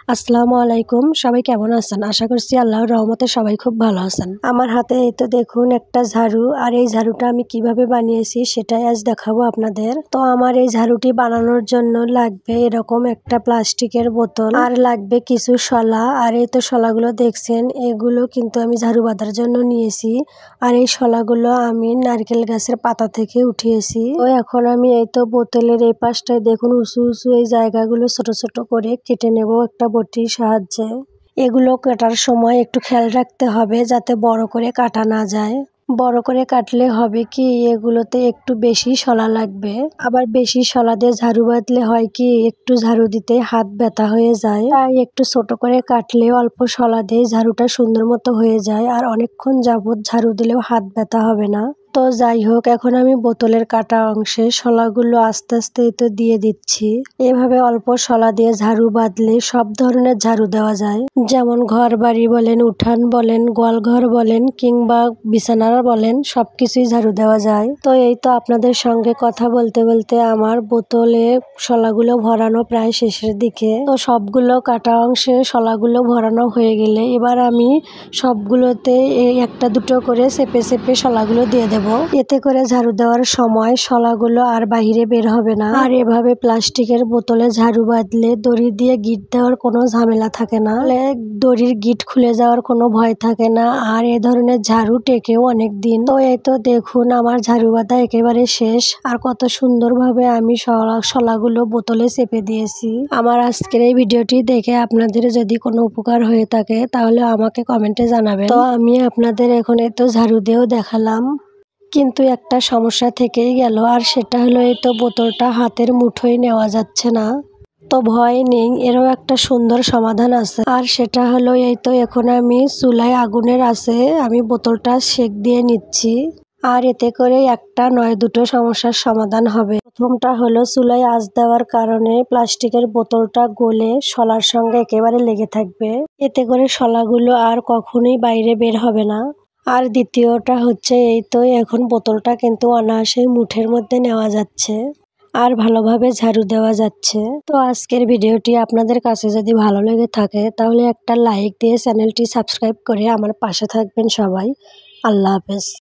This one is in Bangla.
আসসালামু আলাইকুম। সবাই কেমন আছেন? আশা করছি আল্লাহর রহমতে সবাই খুব ভালো আছেন। আমার হাতে এই তো দেখুন একটা ঝাড়ু, আর এই ঝাড়ুটা আমি কিভাবে বানিয়েছি সেটাই আজ দেখাবো আপনাদের। তো আমার এই ঝাড়ুটি বানানোর জন্য লাগবে এরকম একটা প্লাস্টিকের বোতল, আর লাগবে কিছু শলা। আর এই তো শলাগুলো দেখছেন, এগুলো কিন্তু আমি ঝাড়ু বাঁধার জন্য নিয়েছি। আর এই শলাগুলো আমি নারকেল গাছের পাতা থেকে উঠিয়েছি। তো এখন আমি এই তো বোতলের এই পাশটায় দেখুন উঁচু উঁচু এই জায়গাগুলো ছোট ছোট করে কেটে নেব একটা বটির সাহায্যে। এগুলো কাটার সময় একটু খেয়াল রাখতে হবে যাতে বড় করে কাটা না যায়। বড় করে কাটলে হবে কি, এগুলোতে একটু বেশি শলা লাগবে। আবার বেশি শলা দিয়ে ঝাড়ু বাঁধলে হয় কি, একটু ঝাড়ু দিতে হাত ব্যথা হয়ে যায়। তাই একটু ছোট করে কাটলে অল্প শলা দিয়ে ঝাড়ুটা সুন্দর মতো হয়ে যায়, আর অনেকক্ষণ যাবত ঝাড়ু দিলেও হাত ব্যথা হবে না। তো যাই হোক, এখন আমি বোতলের কাটা অংশে শলাগুলো আস্তে আস্তে তো দিয়ে দিচ্ছি। এভাবে অল্প শলা দিয়ে ঝাড়ু বাঁধলে সব ধরনের ঝাড়ু দেওয়া যায়, যেমন ঘর বাড়ি বলেন, উঠান বলেন, গোয়ালঘর বলেন, কিংবা বিছানার বলেন, সবকিছুই ঝাড়ু দেওয়া যায়। তো এই তো আপনাদের সঙ্গে কথা বলতে বলতে আমার বোতলে শলাগুলো ভরানো প্রায় শেষের দিকে। তো সবগুলো কাটা অংশে শলাগুলো ভরানো হয়ে গেলে এবার আমি সবগুলোতে একটা দুটো করে চেপে চেপে শলাগুলো দিয়ে দেব। এতে করে ঝাড়ু দেওয়ার সময় শলাগুলো আর বাহিরে বের হবে না। আর এভাবে প্লাস্টিকের বোতলে ঝাড়ু বাঁধলে দড়ি দিয়ে গিঁট দেওয়ার কোনো ঝামেলা থাকে না, দড়ির গিঁট খুলে যাওয়ার কোনো ভয় থাকে না। আর এ ধরনের ঝাড়ু টেকেও অনেক দিন। তো এই তো দেখুন আমার ঝাড়ু বাঁধা একেবারে শেষ। আর কত সুন্দরভাবে আমি শলাগুলো বোতলে চেপে দিয়েছি। আমার আজকের এই ভিডিওটি দেখে আপনাদের যদি কোনো উপকার হয়ে থাকে তাহলে আমাকে কমেন্টে জানাবেন। তো আমি আপনাদের এখন এই তো ঝাড়ু দিয়েও দেখালাম, কিন্তু একটা সমস্যা থেকেই গেল, আর সেটা হলো এই তো বোতলটা হাতের মুঠোয় নেওয়া যাচ্ছে না। তো ভয় নেই, এরও একটা সুন্দর সমাধান আছে। আর সেটা হলো এই তো এখন আমি চুলায় আগুনের আছে আমি বোতলটা সেক দিয়ে নিচ্ছি। আর এতে করে একটা নয় দুটো সমস্যার সমাধান হবে। প্রথমটা হলো চুলায় আঁচ দেওয়ার কারণে প্লাস্টিকের বোতলটা গলে শলার সঙ্গে একেবারে লেগে থাকবে। এতে করে শলাগুলো আর কখনোই বাইরে বের হবে না। আর দ্বিতীয়টা হচ্ছে এই তো এখন বোতলটা কিন্তু অনায়াসেই মুঠের মধ্যে নেওয়া যাচ্ছে, আর ভালোভাবে ঝাড়ু দেওয়া যাচ্ছে। তো আজকের ভিডিওটি আপনাদের কাছে যদি ভালো লেগে থাকে তাহলে একটা লাইক দিয়ে চ্যানেলটি সাবস্ক্রাইব করে আমার পাশে থাকবেন সবাই। আল্লাহ হাফেজ।